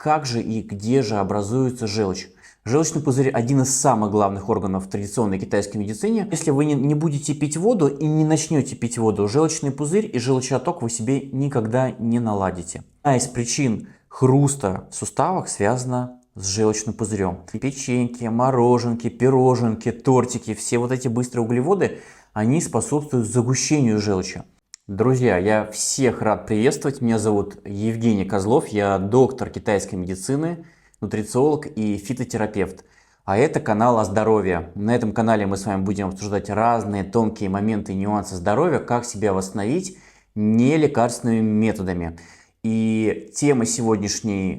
как же и где же образуется желчь? Желчный пузырь – один из самых главных органов в традиционной китайской медицине. Если вы не будете пить воду и не начнете пить воду, желчный пузырь и желчеоток вы себе никогда не наладите. Одна из причин хруста в суставах связана с желчным пузырем. Печеньки, мороженки, пироженки, тортики, все вот эти быстрые углеводы, они способствуют загущению желчи. Друзья, я всех рад приветствовать. Меня зовут Евгений Козлов, я доктор китайской медицины, нутрициолог и фитотерапевт. А это канал о здоровье. На этом канале мы с вами будем обсуждать разные тонкие моменты и нюансы здоровья, как себя восстановить нелекарственными методами. И тема сегодняшней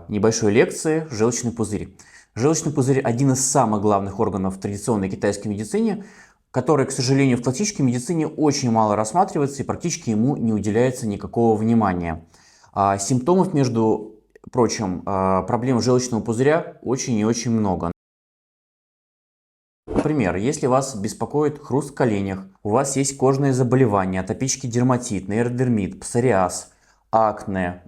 небольшой лекции – желчный пузырь. Желчный пузырь – один из самых главных органов в традиционной китайской медицине, который, к сожалению, в классической медицине очень мало рассматривается и практически ему не уделяется никакого внимания. Симптомов, между прочим, проблем желчного пузыря очень и очень много. Например, если вас беспокоит хруст в коленях, у вас есть кожные заболевания, атопический дерматит, нейродермит, псориаз, акне,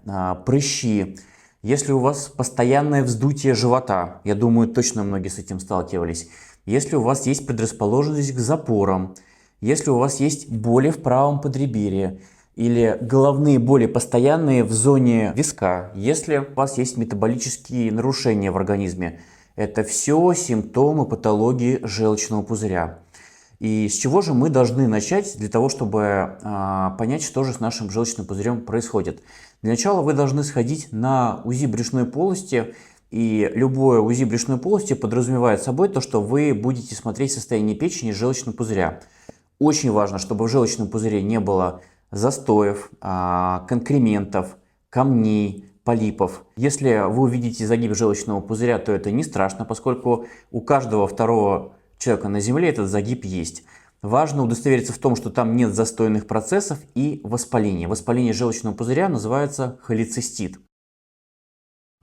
прыщи, если у вас постоянное вздутие живота, я думаю, точно многие с этим сталкивались, если у вас есть предрасположенность к запорам, если у вас есть боли в правом подреберье или головные боли постоянные в зоне виска, если у вас есть метаболические нарушения в организме, это все симптомы патологии желчного пузыря. И с чего же мы должны начать для того, чтобы понять, что же с нашим желчным пузырем происходит? Для начала вы должны сходить на УЗИ брюшной полости. И любое УЗИ брюшной полости подразумевает собой то, что вы будете смотреть состояние печени и желчного пузыря. Очень важно, чтобы в желчном пузыре не было застоев, конкрементов, камней, полипов. Если вы увидите загиб желчного пузыря, то это не страшно, поскольку у каждого второго человека на Земле этот загиб есть. Важно удостовериться в том, что там нет застойных процессов и воспаления. Воспаление желчного пузыря называется холецистит.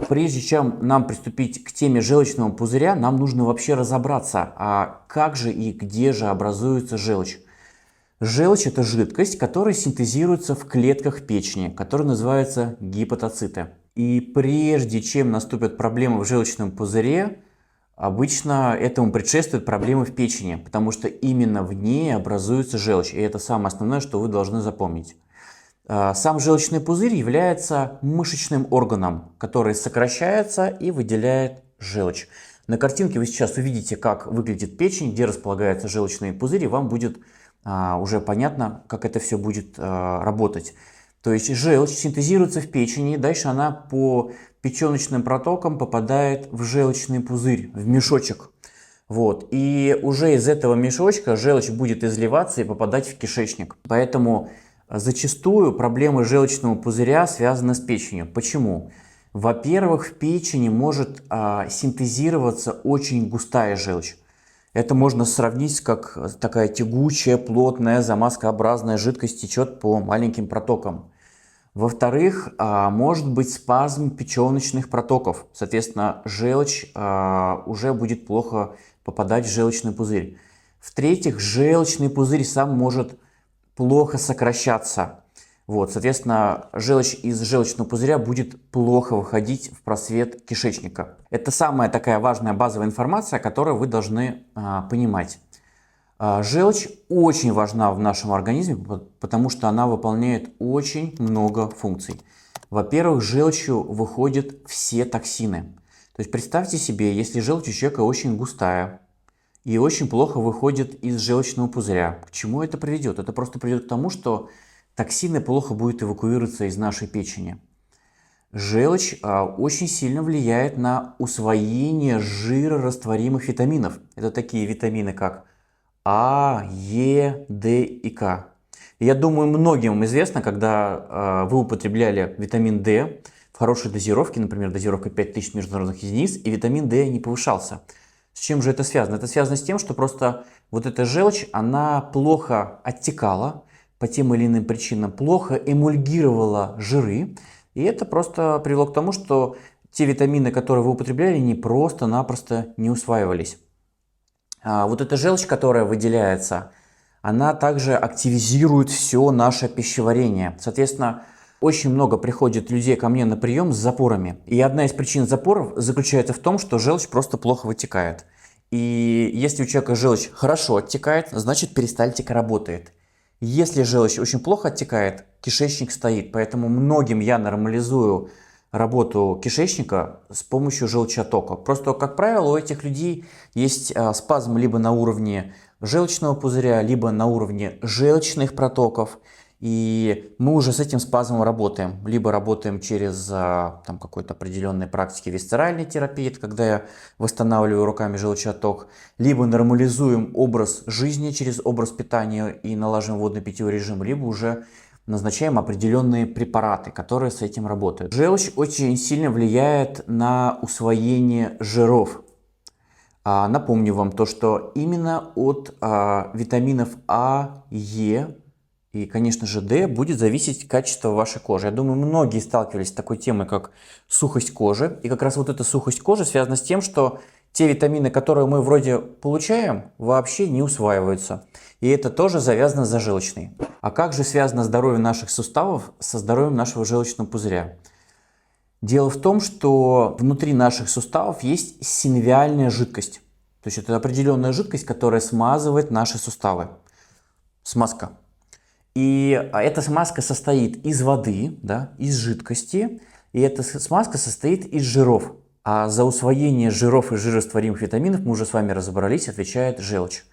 Прежде чем нам приступить к теме желчного пузыря, нам нужно вообще разобраться, а как же и где же образуется желчь. Желчь – это жидкость, которая синтезируется в клетках печени, которые называются гепатоциты. И прежде чем наступят проблемы в желчном пузыре, обычно этому предшествуют проблемы в печени, потому что именно в ней образуется желчь. И это самое основное, что вы должны запомнить. Сам желчный пузырь является мышечным органом, который сокращается и выделяет желчь. На картинке вы сейчас увидите, как выглядит печень, где располагается желчный пузырь, и вам будет уже понятно, как это все будет работать. То есть желчь синтезируется в печени, дальше она по печеночным протокам попадает в желчный пузырь, в мешочек. Вот. И уже из этого мешочка желчь будет изливаться и попадать в кишечник. Поэтому зачастую проблемы желчного пузыря связаны с печенью. Почему? Во-первых, в печени может синтезироваться очень густая желчь. Это можно сравнить, как такая тягучая, плотная, замазкообразная жидкость течет по маленьким протокам. Во-вторых, может быть спазм печеночных протоков. Соответственно, желчь уже будет плохо попадать в желчный пузырь. В-третьих, желчный пузырь сам может плохо сокращаться. Вот, соответственно, желчь из желчного пузыря будет плохо выходить в просвет кишечника. Это самая такая важная базовая информация, которую вы должны понимать. Желчь очень важна в нашем организме, потому что она выполняет очень много функций. Во-первых, желчью выходят все токсины. То есть представьте себе, если желчь у человека очень густая и очень плохо выходит из желчного пузыря, к чему это приведет? Это просто приведет к тому, что токсины плохо будут эвакуироваться из нашей печени. Желчь очень сильно влияет на усвоение жирорастворимых витаминов. Это такие витамины, как А, Е, Д и К. Я думаю, многим известно, когда вы употребляли витамин D в хорошей дозировке, например, дозировка 5000 международных единиц, и витамин D не повышался. С чем же это связано? Это связано с тем, что просто вот эта желчь, она плохо оттекала по тем или иным причинам, плохо эмульгировала жиры, и это просто привело к тому, что те витамины, которые вы употребляли, не просто-напросто не усваивались. Вот эта желчь, которая выделяется, она также активизирует все наше пищеварение. Соответственно, Очень много приходит людей ко мне на прием с запорами. И одна из причин запоров заключается в том, что желчь просто плохо вытекает. И если у человека желчь хорошо оттекает, значит перистальтика работает. Если желчь очень плохо оттекает, кишечник стоит. Поэтому многим я нормализую работу кишечника с помощью желчеоттока. Просто, как правило, у этих людей есть спазм либо на уровне желчного пузыря, либо на уровне желчных протоков. И мы уже с этим спазмом работаем. Либо работаем через там, какой-то определенной практики висцеральной терапии, это когда я восстанавливаю руками желчеотток, либо нормализуем образ жизни через образ питания и налаживаем водно-питьевой режим, либо уже назначаем определенные препараты, которые с этим работают. Желчь очень сильно влияет на усвоение жиров. Напомню вам то, что именно от витаминов А, Е и, конечно же, D будет зависеть качество вашей кожи. Я думаю, многие сталкивались с такой темой, как сухость кожи. И как раз вот эта сухость кожи связана с тем, что те витамины, которые мы вроде получаем, вообще не усваиваются. И это тоже завязано с зажелчной. А как же связано здоровье наших суставов со здоровьем нашего желчного пузыря? Дело в том, что внутри наших суставов есть синовиальная жидкость. То есть это определенная жидкость, которая смазывает наши суставы. Смазка. И эта смазка состоит из воды, да, из жидкости, и эта смазка состоит из жиров. А за усвоение жиров и жирорастворимых витаминов, мы уже с вами разобрались, отвечает желчь.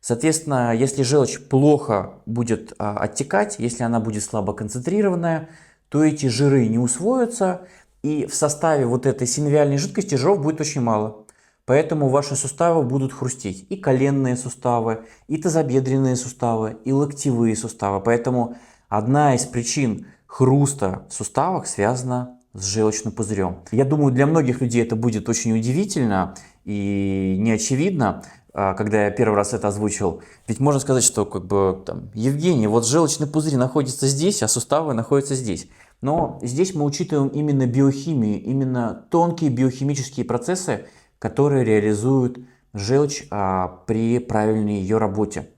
Соответственно, если желчь плохо будет оттекать, если она будет слабо концентрированная, то эти жиры не усвоятся, и в составе вот этой синовиальной жидкости жиров будет очень мало. Поэтому ваши суставы будут хрустеть. И коленные суставы, и тазобедренные суставы, и локтевые суставы. Поэтому одна из причин хруста в суставах связана с желчным пузырем. Я думаю, для многих людей это будет очень удивительно и неочевидно, когда я первый раз это озвучил. Ведь можно сказать, что Евгений, вот желчный пузырь находится здесь, а суставы находятся здесь. Но здесь мы учитываем именно биохимию, именно тонкие биохимические процессы, которые реализуют желчь при правильной ее работе.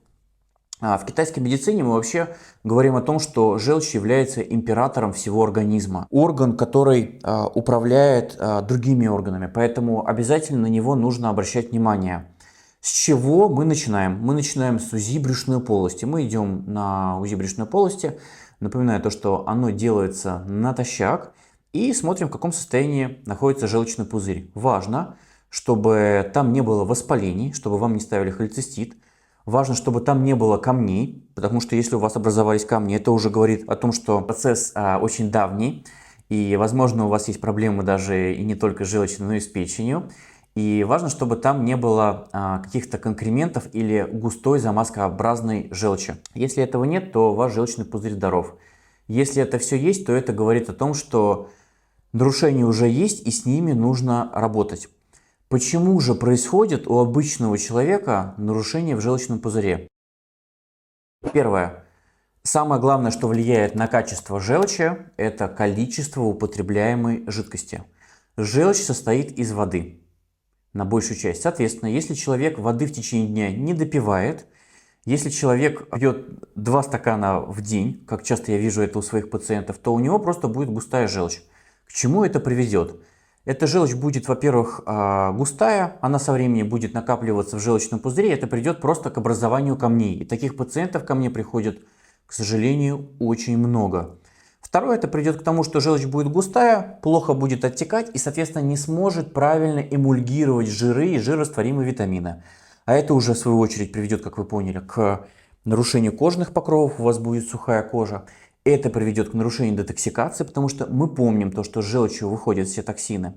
В китайской медицине мы вообще говорим о том, что желчь является императором всего организма. Орган, который управляет другими органами, поэтому обязательно на него нужно обращать внимание. С чего мы начинаем? Мы начинаем с УЗИ брюшной полости. Мы идем на УЗИ брюшной полости. Напоминаю то, что оно делается натощак. И смотрим, в каком состоянии находится желчный пузырь. Важно, чтобы там не было воспалений, чтобы вам не ставили холецистит. Важно, чтобы там не было камней, потому что если у вас образовались камни, это уже говорит о том, что процесс очень давний. И, возможно, у вас есть проблемы даже и не только с желчью, но и с печенью. И важно, чтобы там не было каких-то конкрементов или густой замазкообразной желчи. Если этого нет, то ваш желчный пузырь здоров. Если это все есть, то это говорит о том, что нарушения уже есть и с ними нужно работать. Почему же происходит у обычного человека нарушение в желчном пузыре? Первое. Самое главное, что влияет на качество желчи, это количество употребляемой жидкости. Желчь состоит из воды на большую часть. Соответственно, если человек воды в течение дня не допивает, если человек пьет 2 стакана в день, как часто я вижу это у своих пациентов, то у него просто будет густая желчь. К чему это приведет? Эта желчь будет, во-первых, густая, она со временем будет накапливаться в желчном пузыре, это придет просто к образованию камней. И таких пациентов ко мне приходит, к сожалению, очень много. Второе, это придет к тому, что желчь будет густая, плохо будет оттекать и, соответственно, не сможет правильно эмульгировать жиры и жирорастворимые витамины. А это уже, в свою очередь, приведет, как вы поняли, к нарушению кожных покровов, у вас будет сухая кожа. Это приведет к нарушению детоксикации, потому что мы помним то, что с желчью выходят все токсины.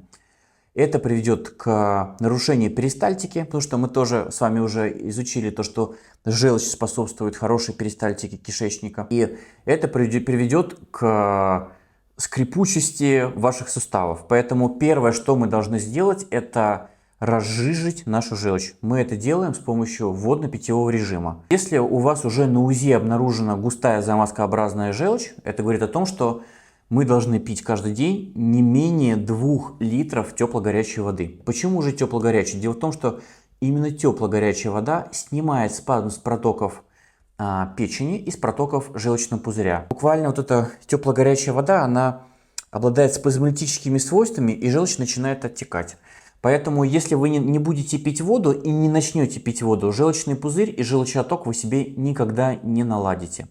Это приведет к нарушению перистальтики, потому что мы тоже с вами уже изучили то, что желчь способствует хорошей перистальтике кишечника. И это приведет к скрипучести ваших суставов. Поэтому первое, что мы должны сделать, это разжижить нашу желчь. Мы это делаем с помощью водно-питьевого режима. Если у вас уже на УЗИ обнаружена густая замазкообразная желчь, это говорит о том, что мы должны пить каждый день не менее 2 литров тепло-горячей воды. Почему же тепло-горячей? Дело в том, что именно тепло-горячая вода снимает спазм с протоков печени из протоков желчного пузыря. Буквально вот эта тепло-горячая вода, она обладает спазмолитическими свойствами, и желчь начинает оттекать. Поэтому, если вы не будете пить воду и не начнете пить воду, желчный пузырь и желчеоток вы себе никогда не наладите.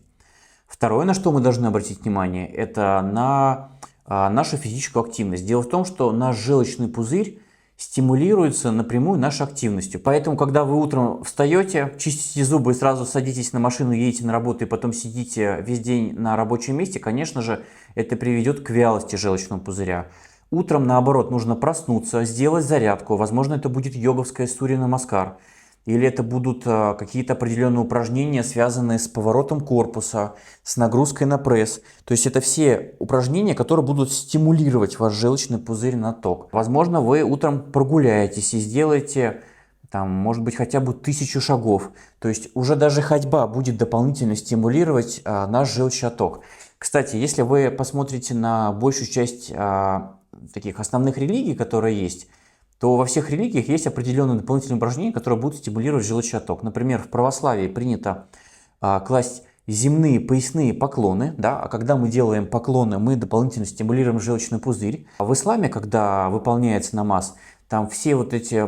Второе, на что мы должны обратить внимание, это на нашу физическую активность. Дело в том, что наш желчный пузырь стимулируется напрямую нашей активностью. Поэтому, когда вы утром встаете, чистите зубы и сразу садитесь на машину, едете на работу и потом сидите весь день на рабочем месте, конечно же, это приведет к вялости желчного пузыря. Утром, наоборот, нужно проснуться, сделать зарядку. Возможно, это будет йоговская сурья-намаскар. Или это будут какие-то определенные упражнения, связанные с поворотом корпуса, с нагрузкой на пресс. То есть это все упражнения, которые будут стимулировать ваш желчный пузырь на ток. Возможно, вы утром прогуляетесь и сделаете, там, может быть, хотя бы 1000 шагов. То есть уже даже ходьба будет дополнительно стимулировать наш желчеоток. Кстати, если вы посмотрите на большую часть таких основных религий, которые есть, то во всех религиях есть определенные дополнительные упражнения, которые будут стимулировать желчеоток. Например, в православии принято класть земные поясные поклоны, да, а когда мы делаем поклоны, мы дополнительно стимулируем желчный пузырь. А в исламе, когда выполняется намаз, там все вот эти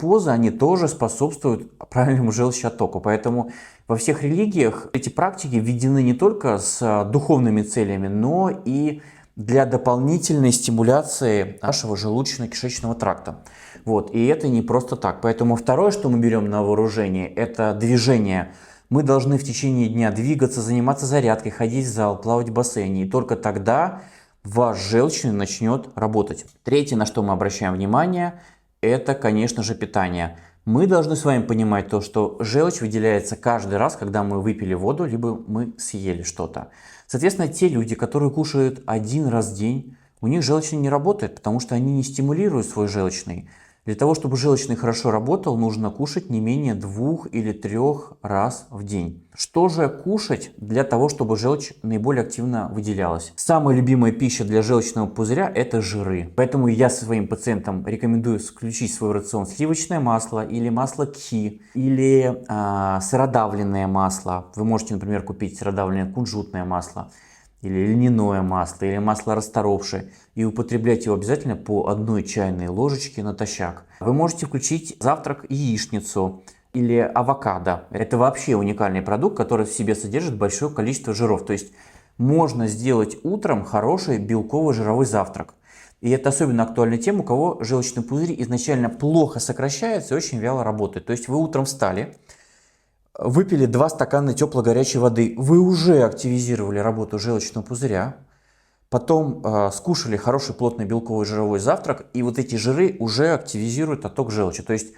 позы, они тоже способствуют правильному желчеотоку. Поэтому во всех религиях эти практики введены не только с духовными целями, но и для дополнительной стимуляции нашего желудочно-кишечного тракта. Вот. И это не просто так. Поэтому второе, что мы берем на вооружение, это движение. Мы должны в течение дня двигаться, заниматься зарядкой, ходить в зал, плавать в бассейне. И только тогда ваш желчный начнет работать. Третье, на что мы обращаем внимание, это, конечно же, питание. Мы должны с вами понимать то, что желчь выделяется каждый раз, когда мы выпили воду, либо мы съели что-то. Соответственно, те люди, которые кушают один раз в день, у них желчный не работает, потому что они не стимулируют свой желчный. Для того, чтобы желчный хорошо работал, нужно кушать не менее 2 или 3 раз в день. Что же кушать для того, чтобы желчь наиболее активно выделялась? Самая любимая пища для желчного пузыря – это жиры. Поэтому я своим пациентам рекомендую включить в свой рацион сливочное масло или масло кхи, или сыродавленное масло. Вы можете, например, купить сыродавленное кунжутное масло, или льняное масло, или масло расторопшее, и употреблять его обязательно по 1 чайной ложечке натощак. Вы можете включить в завтрак яичницу или авокадо. Это вообще уникальный продукт, который в себе содержит большое количество жиров. То есть можно сделать утром хороший белковый жировой завтрак. И это особенно актуальна тем, у кого желчный пузырь изначально плохо сокращается и очень вяло работает. То есть вы утром встали, выпили 2 стакана тепло-горячей воды, вы уже активизировали работу желчного пузыря, потом скушали хороший плотный белковый жировой завтрак, и вот эти жиры уже активизируют отток желчи. То есть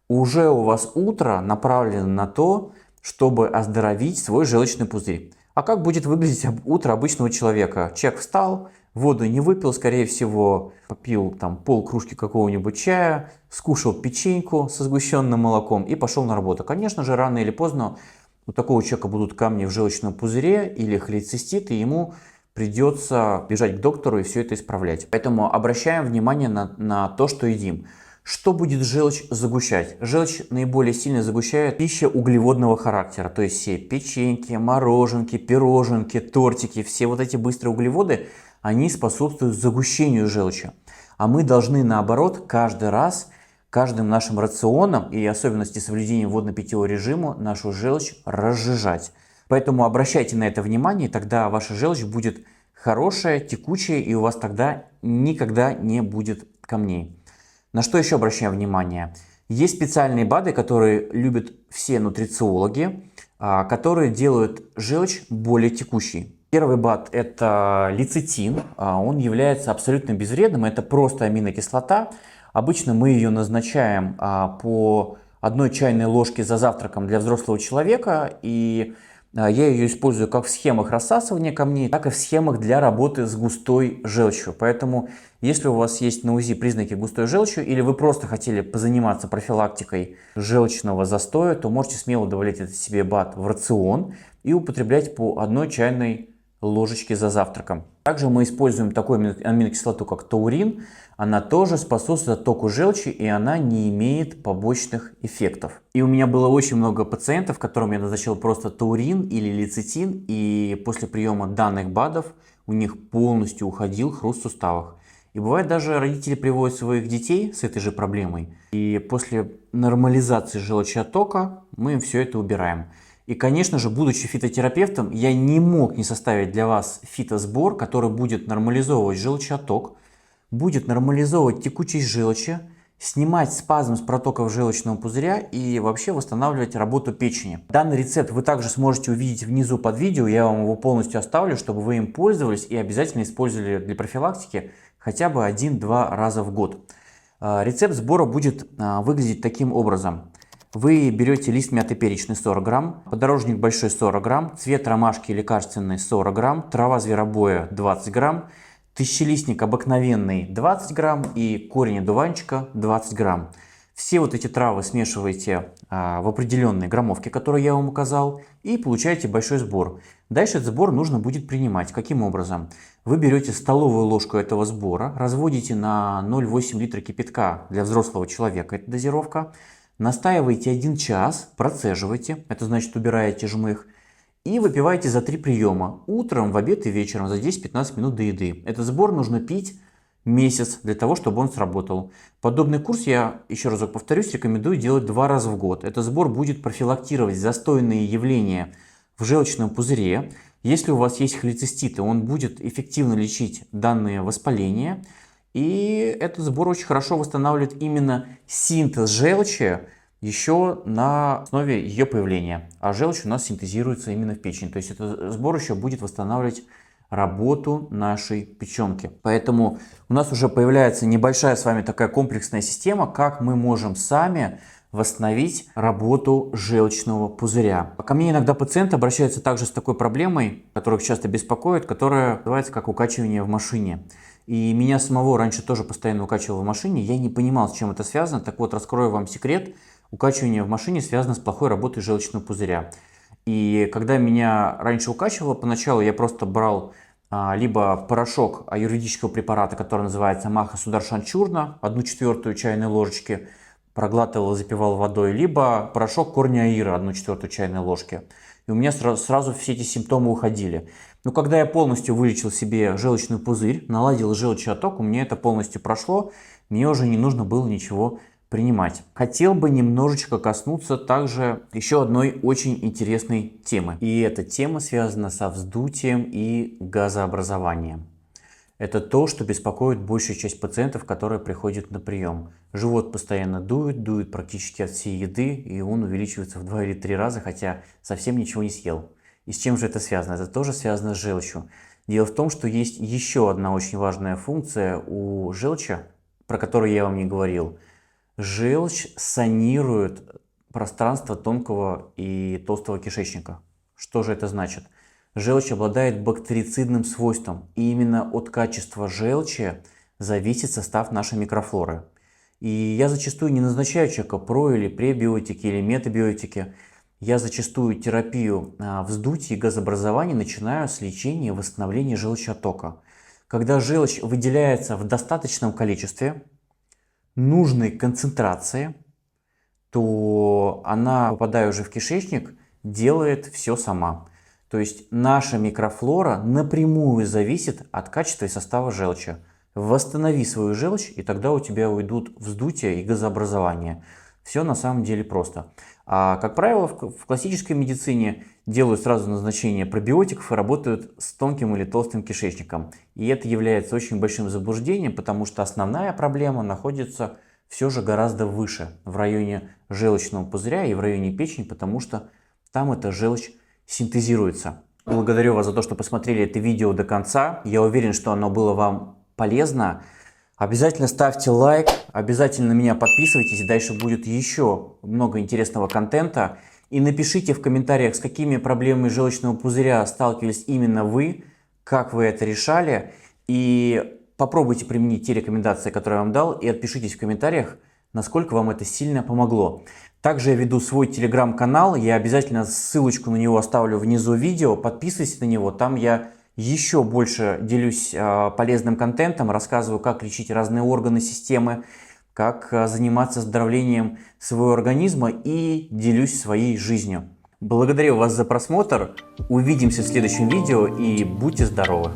уже у вас утро направлено на то, чтобы оздоровить свой желчный пузырь. А как будет выглядеть утро обычного человека? Человек встал, воду не выпил, скорее всего, попил там полкружки какого-нибудь чая, скушал печеньку со сгущенным молоком и пошел на работу. Конечно же, рано или поздно у такого человека будут камни в желчном пузыре или холецистит, и ему придется бежать к доктору и все это исправлять. Поэтому обращаем внимание на то, что едим. Что будет желчь загущать? Желчь наиболее сильно загущает пища углеводного характера, то есть все печеньки, мороженки, пироженки, тортики, все вот эти быстрые углеводы, они способствуют загущению желчи. А мы должны, наоборот, каждый раз, каждым нашим рационом и особенности соблюдения водно-питьевого режима нашу желчь разжижать. Поэтому обращайте на это внимание, и тогда ваша желчь будет хорошая, текучая, и у вас тогда никогда не будет камней. На что еще обращаем внимание? Есть специальные БАДы, которые любят все нутрициологи, которые делают желчь более текущей. Первый БАД – это лецитин. Он является абсолютно безвредным. Это просто аминокислота. Обычно мы ее назначаем по 1 чайной ложке за завтраком для взрослого человека. И я ее использую как в схемах рассасывания камней, так и в схемах для работы с густой желчью. Поэтому, если у вас есть на УЗИ признаки густой желчи, или вы просто хотели позаниматься профилактикой желчного застоя, то можете смело добавлять это себе БАД в рацион и употреблять по 1 чайной ложечке за завтраком. Также мы используем такую аминокислоту, как таурин. она тоже способствует оттоку желчи, и она не имеет побочных эффектов. И у меня было очень много пациентов, которым я назначил просто таурин или лецитин, и после приема данных БАДов у них полностью уходил хруст в суставах. И бывает, даже родители приводят своих детей с этой же проблемой, и после нормализации желчеоттока мы им все это убираем. И, конечно же, будучи фитотерапевтом, я не мог не составить для вас фитосбор, который будет нормализовывать желчеотток, будет нормализовывать текучесть желчи, снимать спазм с протоков желчного пузыря и вообще восстанавливать работу печени. Данный рецепт вы также сможете увидеть внизу под видео, я вам его полностью оставлю, чтобы вы им пользовались и обязательно использовали для профилактики хотя бы 1-2 раза в год. Рецепт сбора будет выглядеть таким образом. Вы берете лист мяты перечный 40 грамм, подорожник большой 40 грамм, цвет ромашки лекарственный 40 грамм, трава зверобоя 20 грамм, тысячелистник обыкновенный 20 грамм и корень одуванчика 20 грамм. Все вот эти травы смешиваете в определенной граммовке, которую я вам указал, и получаете большой сбор. Дальше этот сбор нужно будет принимать. Каким образом? Вы берете столовую ложку этого сбора, разводите на 0,8 литра кипятка для взрослого человека, это дозировка, настаиваете 1 час, процеживаете, это значит убираете жмых, и выпиваете за 3 приема, утром, в обед и вечером, за 10-15 минут до еды. Этот сбор нужно пить месяц для того, чтобы он сработал. Подобный курс, я еще разок повторюсь, рекомендую делать 2 раза в год. Этот сбор будет профилактировать застойные явления в желчном пузыре. Если у вас есть холециститы, он будет эффективно лечить данные воспаления. И этот сбор очень хорошо восстанавливает именно синтез желчи еще на основе ее появления. А желчь у нас синтезируется именно в печени. То есть этот сбор еще будет восстанавливать работу нашей печенки. Поэтому у нас уже появляется небольшая с вами такая комплексная система, как мы можем сами восстановить работу желчного пузыря. Ко мне иногда пациенты обращаются также с такой проблемой, которых часто беспокоит, которая называется как укачивание в машине. И меня самого раньше тоже постоянно укачивало в машине, я не понимал, с чем это связано. Так вот, раскрою вам секрет. Укачивание в машине связано с плохой работой желчного пузыря. И когда меня раньше укачивало, поначалу я просто брал либо порошок аюрведического препарата, который называется Маха Сударшан Чурна, 1/4 чайной ложечки, проглатывал, запивал водой, либо порошок корня аира, 1/4 чайной ложки. И у меня сразу все эти симптомы уходили. Но когда я полностью вылечил себе желчный пузырь, наладил желчеотток, у меня это полностью прошло, мне уже не нужно было ничего принимать. Хотел бы немножечко коснуться также еще одной очень интересной темы. И эта тема связана со вздутием и газообразованием. Это то, что беспокоит большую часть пациентов, которые приходят на прием. Живот постоянно дует практически от всей еды, и он увеличивается в 2 или 3 раза, хотя совсем ничего не съел. И с чем же это связано? Это тоже связано с желчью. Дело в том, что есть еще одна очень важная функция у желчи, про которую я вам не говорил. Желчь санирует пространство тонкого и толстого кишечника. Что же это значит? Желчь обладает бактерицидным свойством, и именно от качества желчи зависит состав нашей микрофлоры. И я зачастую не назначаю человеку про- или пребиотики или метабиотики. Я зачастую терапию вздутия и газообразования начинаю с лечения и восстановления желчеоттока. Когда желчь выделяется в достаточном количестве, нужной концентрации, то она, попадая уже в кишечник, делает все сама. То есть наша микрофлора напрямую зависит от качества и состава желчи. Восстанови свою желчь, и тогда у тебя уйдут вздутие и газообразование. Все на самом деле просто. А, как правило, в классической медицине делают сразу назначение пробиотиков и работают с тонким или толстым кишечником. И это является очень большим заблуждением, потому что основная проблема находится все же гораздо выше, в районе желчного пузыря и в районе печени, потому что там эта желчь синтезируется. Благодарю вас за то, что посмотрели это видео до конца. Я уверен, что оно было вам полезно. Обязательно ставьте лайк, обязательно на меня подписывайтесь, дальше будет еще много интересного контента. И напишите в комментариях, с какими проблемами желчного пузыря сталкивались именно вы, как вы это решали. И попробуйте применить те рекомендации, которые я вам дал, и отпишитесь в комментариях, насколько вам это сильно помогло. Также я веду свой телеграм-канал, я обязательно ссылочку на него оставлю внизу видео, подписывайтесь на него, там я еще больше делюсь полезным контентом, рассказываю, как лечить разные органы системы, как заниматься оздоровлением своего организма и делюсь своей жизнью. Благодарю вас за просмотр, увидимся в следующем видео и будьте здоровы!